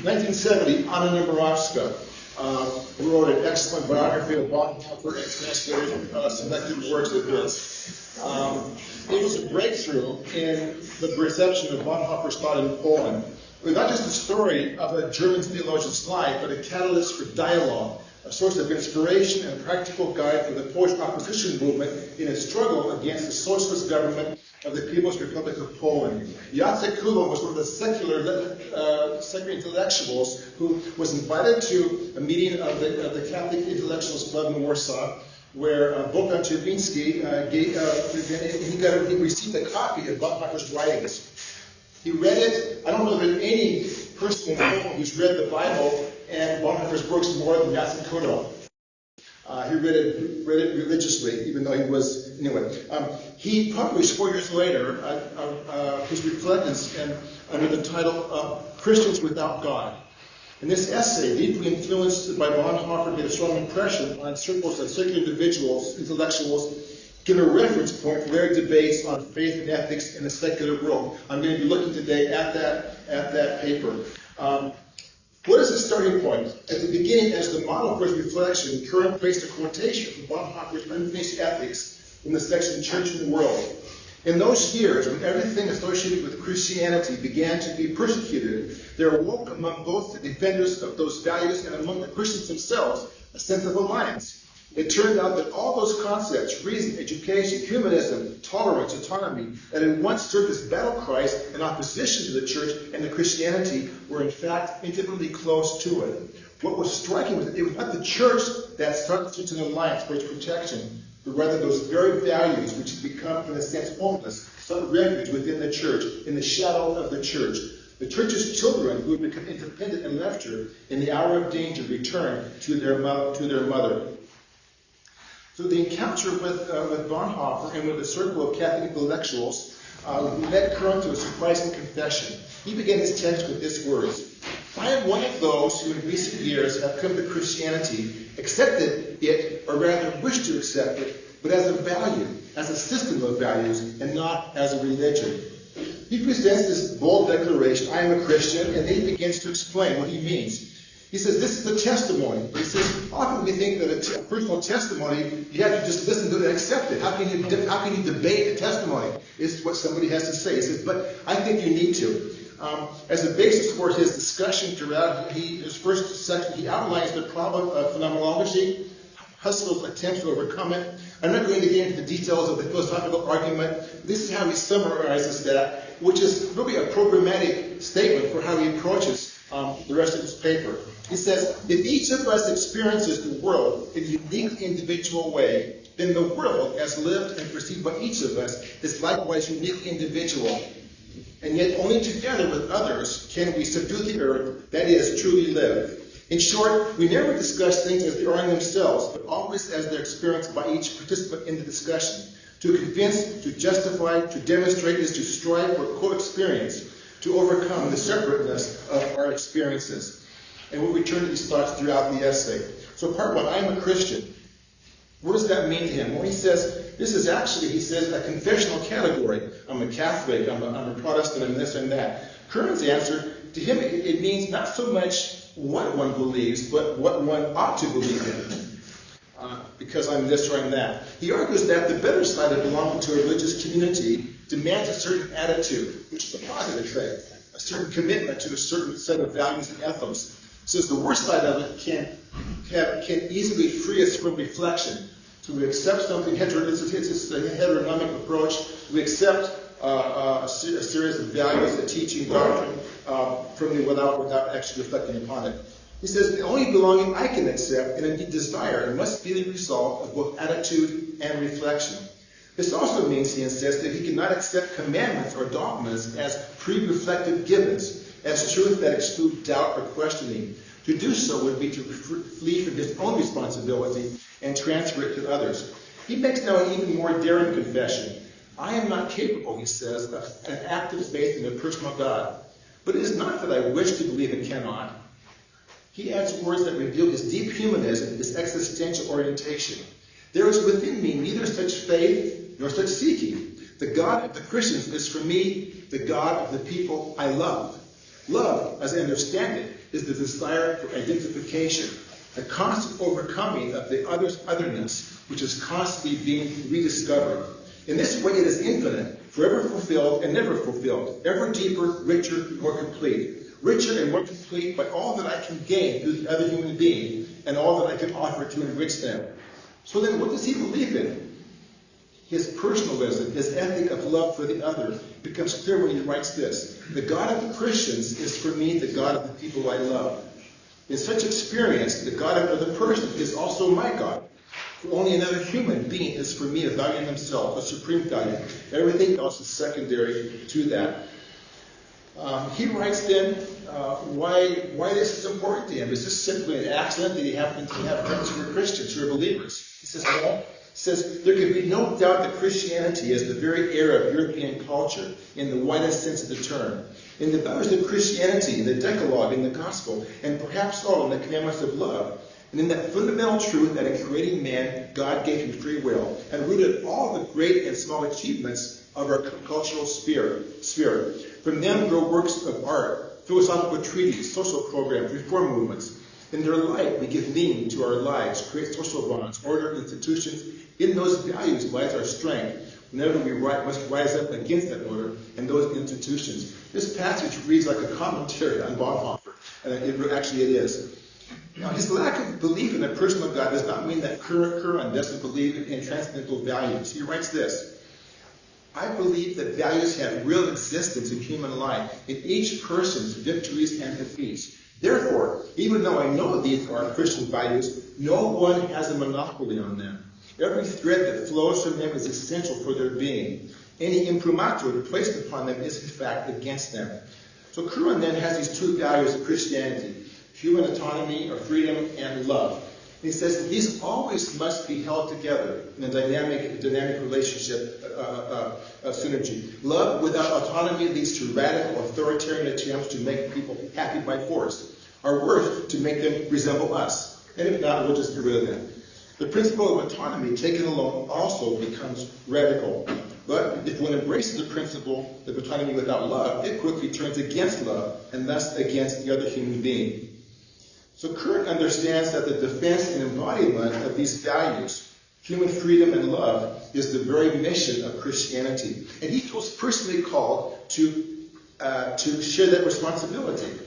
1970, Anna Nemirovska wrote an excellent biography of Bonhoeffer and translated selected works of his. It was a breakthrough in the reception of Bonhoeffer's thought in Poland. It was not just a story of a German theologian's life, but a catalyst for dialogue, a source of inspiration and a practical guide for the Polish opposition movement in its struggle against the socialist government of the People's Republic of Poland. Jacek Kuroń was one of the secular intellectuals who was invited to a meeting of the Catholic Intellectuals Club in Warsaw, where Bogdan Czerwiński he received a copy of Bonhoeffer's writings. He read it. I don't know if there's any person in Poland who's read the Bible and Bonhoeffer's works more than Jacek Kuroń. He read it religiously, even though he was, anyway. He published 4 years later his reflections under the title Christians Without God. And this essay, deeply influenced by Bonhoeffer, made a strong impression on circles of secular individuals, intellectuals, given a reference point for their debates on faith and ethics in the secular world. I'm going to be looking today at that paper. What is the starting point? At the beginning, as the model for his reflection, Kuroń placed a quotation from Bonhoeffer's Unfinished Ethics in the section Church and World. In those years, when everything associated with Christianity began to be persecuted, there awoke among both the defenders of those values and among the Christians themselves a sense of alliance. It turned out that all those concepts, reason, education, humanism, tolerance, autonomy, that had once served as battle cries in opposition to the church and to Christianity, were in fact intimately close to it. What was striking was that it was not the church that started an alliance for its protection, but rather those very values which had become, in a sense, homeless, sought refuge within the church, in the shadow of the church. The church's children, who had become independent and left her, in the hour of danger, returned to their mother. So the encounter with Bonhoeffer and with a circle of Catholic intellectuals led Kuroń to a surprising confession. He began his text with these words: I am one of those who in recent years have come to Christianity, accepted it, or rather wish to accept it, but as a value, as a system of values, and not as a religion. He presents this bold declaration, I am a Christian, and then he begins to explain what he means. He says, this is a testimony. He says, often we think that a personal testimony, you have to just listen to it and accept it. How can you debate a testimony? Is what somebody has to say. He says, but I think you need to. As a basis for his discussion throughout his first section, he outlines the problem of phenomenology, Husserl's attempts to overcome it. I'm not going to get into the details of the philosophical argument. This is how he summarizes that, which is really a programmatic statement for how he approaches the rest of his paper. He says, if each of us experiences the world in a unique individual way, then the world, as lived and perceived by each of us, is likewise uniquely individual. And yet only together with others can we subdue the earth, that is, truly live. In short, we never discuss things as they are in themselves, but always as they're experienced by each participant in the discussion. To convince, to justify, to demonstrate is to strive for co-experience, to overcome the separateness of our experiences. And we'll return to these thoughts throughout the essay. So part one, I am a Christian. What does that mean to him? Well, he says, this is actually, he says, a confessional category. I'm a Catholic, I'm a Protestant, and this and that. Kuroņ's answer, to him, it means not so much what one believes, but what one ought to believe in. Because I'm this or I'm that. He argues that the better side of belonging to a religious community demands a certain attitude, which is a positive trait, a certain commitment to a certain set of values and ethos. Says the worst side of it can easily free us from reflection. So we accept something, it's a heteronomic approach. We accept a series of values, a teaching, doctrine, without actually reflecting upon it. He says the only belonging I can accept and indeed desire must be the result of both attitude and reflection. This also means, he insists, that he cannot accept commandments or dogmas as pre-reflective givens, as truth that exclude doubt or questioning. To do so would be to flee from his own responsibility and transfer it to others. He makes now an even more daring confession. I am not capable, he says, of an active faith in a personal God. But it is not that I wish to believe and cannot. He adds words that reveal his deep humanism, his existential orientation. There is within me neither such faith nor such seeking. The God of the Christians is for me the God of the people I love. Love, as I understand it, is the desire for identification, a constant overcoming of the other's otherness, which is constantly being rediscovered. In this way, it is infinite, forever fulfilled and never fulfilled, ever deeper, richer, more complete. Richer and more complete by all that I can gain through the other human being and all that I can offer to enrich them. So then what does he believe in? His personalism, his ethic of love for the other becomes clear when he writes this. The God of the Christians is for me the God of the people I love. In such experience, the God of another person is also my God. For only another human being is for me a value in himself, a supreme value. Everything else is secondary to that. He writes then why this is important to him. Is this simply an accident that he happened to have friends who are Christians, who are believers? He says, no. He says, there can be no doubt that Christianity is the very era of European culture in the widest sense of the term. In the values of Christianity, in the Decalogue, in the Gospel, and perhaps all in the commandments of love, and in that fundamental truth that in creating man, God gave him free will, and rooted all the great and small achievements of our cultural sphere. From them grow works of art, philosophical treaties, social programs, reform movements. In their light, we give meaning to our lives, create social bonds, order institutions. In those values lies our strength. Whenever we must rise up against that order and those institutions. This passage reads like a commentary on Bonhoeffer, and it is. Now, his lack of belief in a personal God does not mean that Kuroń doesn't believe in transcendental values. He writes this. I believe that values have real existence in human life, in each person's victories and defeats. Therefore, even though I know these are Christian values, no one has a monopoly on them. Every thread that flows from them is essential for their being. Any imprimatur placed upon them is in fact against them. So Kuroń then has these two values of Christianity, human autonomy or freedom and love. He says that these always must be held together in a dynamic relationship synergy. Love without autonomy leads to radical authoritarian attempts to make people happy by force. Our work to make them resemble us. And if not, we'll just get rid of them. The principle of autonomy taken alone also becomes radical. But if one embraces the principle of autonomy without love, it quickly turns against love and thus against the other human being. So Kuroń understands that the defense and embodiment of these values, human freedom and love, is the very mission of Christianity. And he feels personally called to share that responsibility.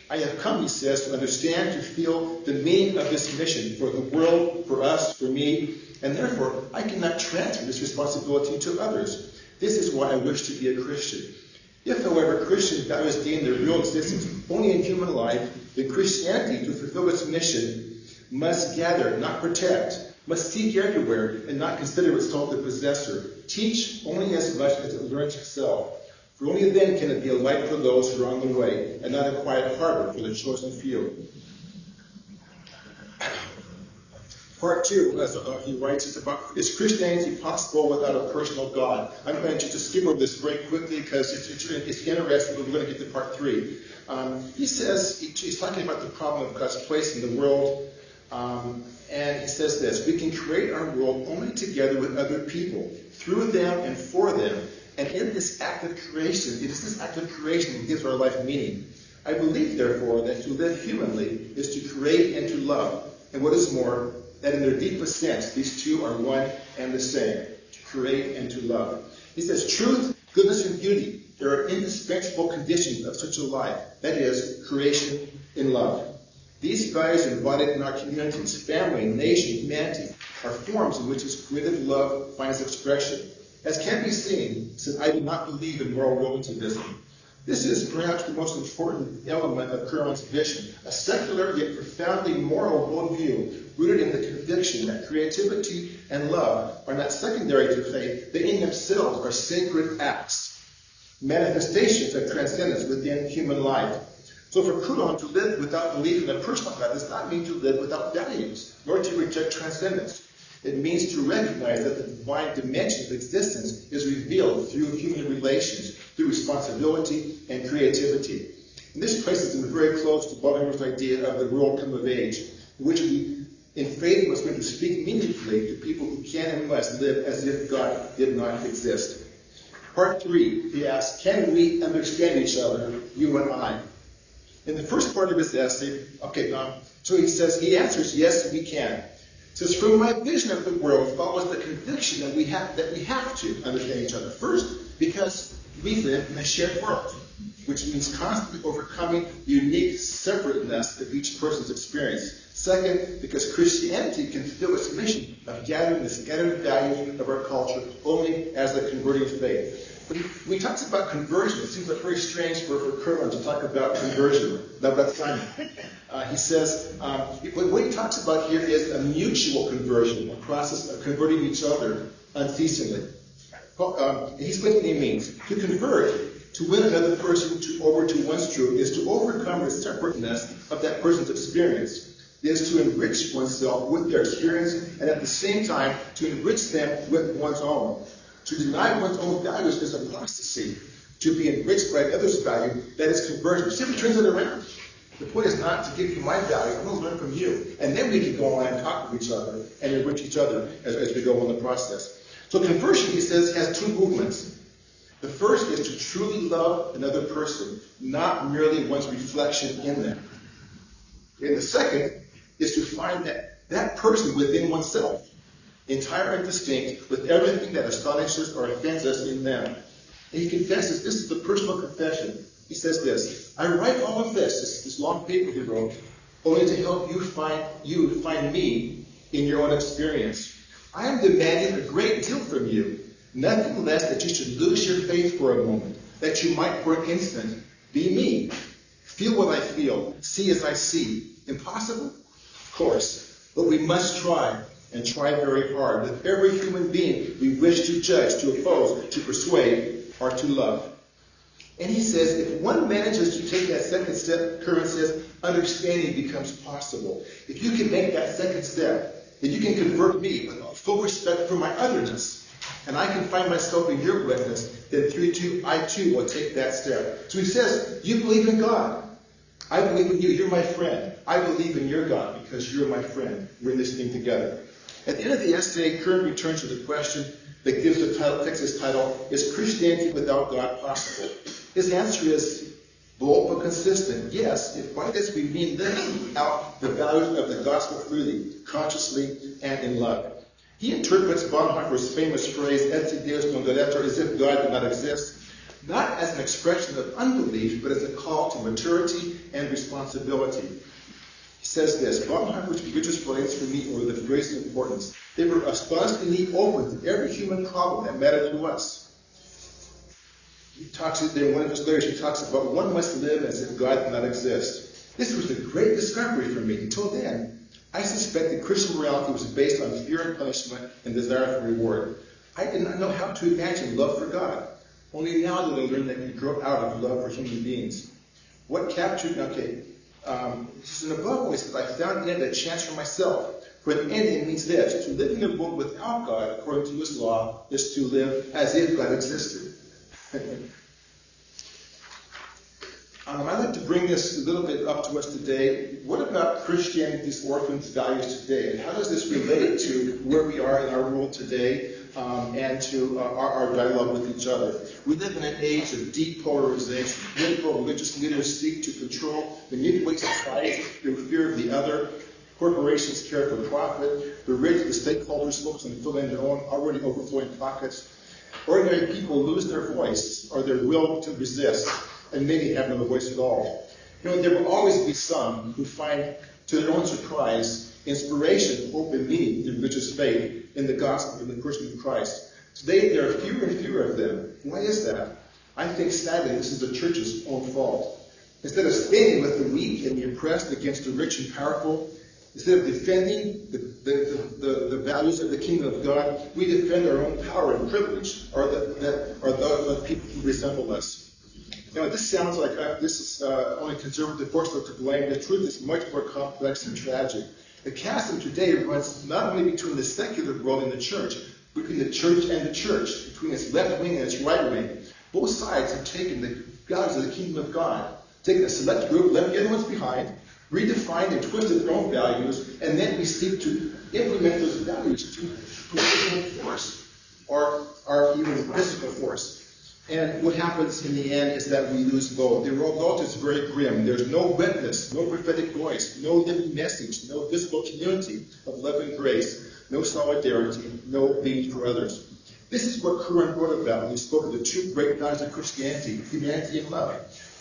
I have come, he says, to understand, to feel the meaning of this mission for the world, for us, for me, and therefore I cannot transfer this responsibility to others. This is why I wish to be a Christian. If, however, Christian values gain their real existence only in human life, then Christianity, to fulfill its mission, must gather, not protect, must seek everywhere, and not consider itself the possessor. Teach only as much as it learns itself. For only then can it be a light for those who are on the way, and not a quiet harbor for the chosen few. Part 2, as he writes, is Christianity possible without a personal God? I'm going to just skip over this very quickly because it's interesting, but we're going to get to part 3. He says, he's talking about the problem of God's place in the world, and he says this, we can create our world only together with other people, through them and for them, and in this act of creation, it is this act of creation that gives our life meaning. I believe, therefore, that to live humanly is to create and to love, and what is more, that in their deepest sense, these two are one and the same, to create and to love. He says, truth, goodness, and beauty, there are indispensable conditions of such a life, that is, creation in love. These values embodied in our communities, family, nation, humanity, are forms in which this creative love finds expression. As can be seen, since I do not believe in moral relativism, this is perhaps the most important element of Kuroņ's vision, a secular yet profoundly moral worldview rooted in the conviction that creativity and love are not secondary to faith, they in themselves are sacred acts, manifestations of transcendence within human life. So for Kuroń, to live without belief in a personal God does not mean to live without values, nor to reject transcendence. It means to recognize that the divine dimension of existence is revealed through human relations, through responsibility and creativity. And this places them very close to Bonhoeffer's idea of the world come of age, in which we, in faith, must learn to speak meaningfully to people who can and must live as if God did not exist. Part 3, he asks, can we understand each other, you and I? In the first part of his essay, so he answers, yes, we can. He says, from my vision of the world follows the conviction that we have to understand each other. First, because we live in a shared world, which means constantly overcoming the unique separateness of each person's experience. Second, because Christianity can fulfill its mission of gathering the scattered values of our culture only as a converting faith. When he talks about conversion, it seems like very strange for Kuroń to talk about conversion. No, that's fine. He says, what he talks about here is a mutual conversion, a process of converting each other unceasingly. He's what he means. To convert, to win another person over to one's truth, is to overcome the separateness of that person's experience. It is to enrich oneself with their experience, and at the same time, to enrich them with one's own. To deny one's own values is apostasy. To be enriched by others' value, that is conversion. Simply turns it around. The point is not to give you my value, I'm going to learn from you. And then we can go on and talk with each other and enrich each other as we go on the process. So conversion, he says, has two movements. The first is to truly love another person, not merely one's reflection in them. And the second is to find that person within oneself, entire and distinct, with everything that astonishes or offends us in them. And he confesses, this is a personal confession. He says this, I write all of this long paper he wrote, only to help you find me in your own experience. I am demanding a great deal from you, nothing less that you should lose your faith for a moment, that you might for an instant be me, feel what I feel, see as I see. Impossible? Of course, but we must try, and try very hard, with every human being we wish to judge, to oppose, to persuade, or to love. And he says, if one manages to take that second step, Kuroń says, understanding becomes possible. If you can make that second step, then you can convert me with full respect for my otherness, and I can find myself in your witness, then through you, I too will take that step. So he says, you believe in God. I believe in you. You're my friend. I believe in your God because you're my friend. We're in this thing together. At the end of the essay, Kuroń returns to the question that gives the title, Texas title, is Christianity without God possible? His answer is bold but consistent. Yes, if by this we mean living out the values of the gospel freely, consciously, and in love. He interprets Bonhoeffer's famous phrase, et si Deus non daretur, as if God did not exist, not as an expression of unbelief, but as a call to maturity and responsibility. He says this, Bonhoeffer's religious writings for me were of the greatest importance. They were astonishingly open to every human problem that mattered to us. He talks in one of his letters, he talks about one must live as if God did not exist. This was a great discovery for me. Until then, I suspected Christian morality was based on fear and punishment and desire for reward. I did not know how to imagine love for God. Only now did I learn that you grow out of love for human beings. What captured, this is an above voice that I found in a chance for myself. For an end, it means this, to live in a world without God, according to his law, is to live as if God existed. I'd like to bring this a little bit up to us today. What about Christianity's orphans' values today? And how does this relate to where we are in our world today and to our dialogue with each other? We live in an age of deep polarization. Political and religious leaders seek to control, manipulate society through fear of the other. Corporations care for profit. The rich, the stakeholders focus on filling their own already overflowing pockets. Ordinary people lose their voice or their will to resist, and many have no voice at all. There will always be some who find, to their own surprise, inspiration, hope, and meaning in religious faith in the gospel and the person of Christ. Today, there are fewer and fewer of them. Why is that? I think, sadly, this is the church's own fault. Instead of standing with the weak and the oppressed against the rich and powerful, instead of defending the values of the kingdom of God, we defend our own power and privilege, or the people who resemble us. This sounds like this is only conservative forces are to blame. The truth is much more complex and tragic. The chasm today runs not only between the secular world and the church, but between the church and the church, between its left wing and its right wing. Both sides have taken the values of the kingdom of God, taken a select group, left the other ones behind, redefined and twisted their own values, and then we seek to implement those values to political force or even physical force. And what happens in the end is that we lose both. The result is very grim. There's no witness, no prophetic voice, no living message, no visible community of love and grace, no solidarity, no being for others. This is what Kuroń wrote about when he spoke of the two great values of Christianity, humanity and love.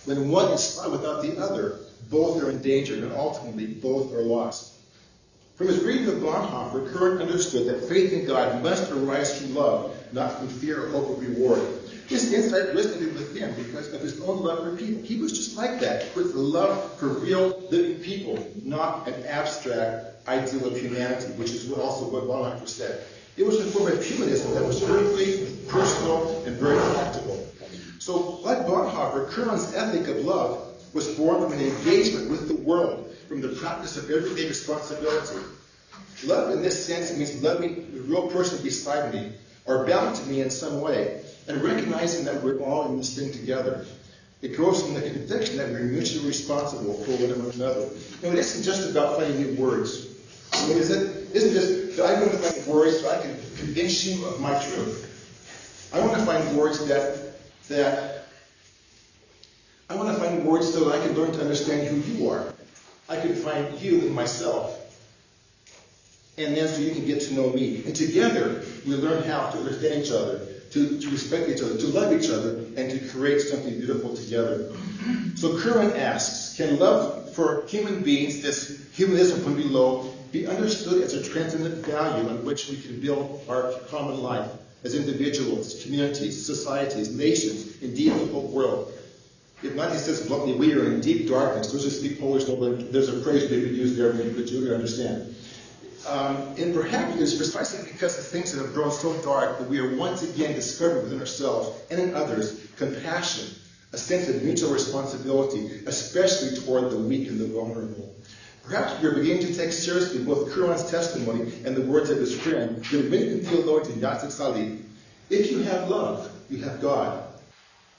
When one is sought without the other, both are endangered, and ultimately both are lost. From his reading of Bonhoeffer, Kuroń understood that faith in God must arise from love, not from fear or hope of reward. This insight resonated with him because of his own love for people. He was just like that, with the love for real, living people, not an abstract ideal of humanity, which is also what Bonhoeffer said. It was a form of humanism that was very personal and very practical. So, like Bonhoeffer, Kuroń's ethic of love was born from an engagement with the world, from the practice of everyday responsibility. Love in this sense means loving the real person beside me, or bound to me in some way, and recognizing that we're all in this thing together. It grows from the conviction that we're mutually responsible for one another. It isn't just about finding new words. It isn't just that I want to find words so I can convince you of my truth. I want to find words so that I can learn to understand who you are. I can find you in myself. And then so you can get to know me. And together, we learn how to understand each other, to respect each other, to love each other, and to create something beautiful together. So Kuroń asks, can love for human beings, this humanism from below, be understood as a transcendent value on which we can build our common life as individuals, communities, societies, nations, indeed the whole world? If not, he says bluntly, we are in deep darkness. Those who speak Polish know that there's a phrase we could use there, but you understand. And perhaps it's precisely because of things that have grown so dark that we are once again discovering within ourselves and in others compassion, a sense of mutual responsibility, especially toward the weak and the vulnerable. Perhaps we are beginning to take seriously both Kuroń's testimony and the words of his friend, the Dominican theologian Jacek Kuroń. If you have love, you have God.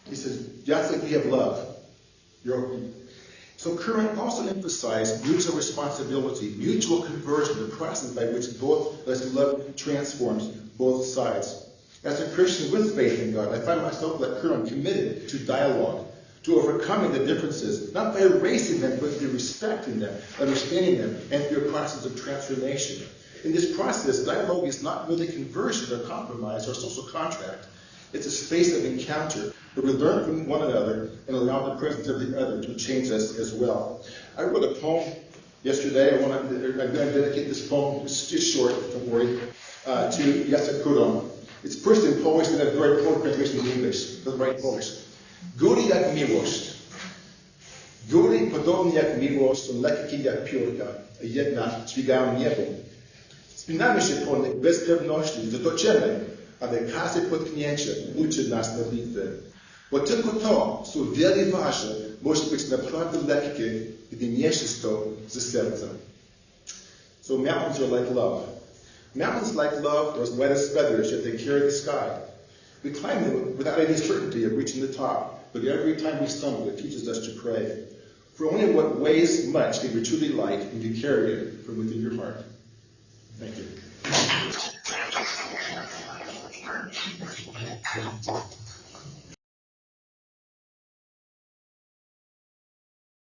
He says, Jacek, you have love. So Kuroń also emphasized mutual responsibility, mutual conversion, the process by which both love transforms both sides. As a Christian with faith in God, I find myself like Kuroń committed to dialogue, to overcoming the differences, not by erasing them, but through respecting them, understanding them, and through a process of transformation. In this process, dialogue is not really conversion or compromise or social contract. It's a space of encounter where we learn from one another and allow the presence of the other to change us as well. I wrote a poem yesterday. I'm going to dedicate this poem, it's just short, don't worry, to Jacek Kuroń. It's first in Polish, then a very poor translation in English. Doesn't write Polish. Góry jak miłość. Góry podobnie jak miłość są lekkie jak piórka, a jednak dźwigają niebo. Spinamy się po nich bez pewności, że dotrzemy, ale każde potknięcie uczy nas modlitwy. Bo tylko to, co wiele waży, może być naprawdę lekkie, gdy niesiesz to ze serca. So mountains are like love. Mountains like love are as light as feathers, yet they carry the sky. We climb them without any certainty of reaching the top, but every time we stumble, it teaches us to pray. For only what weighs much can be truly light when you carry it from within your heart. Thank you.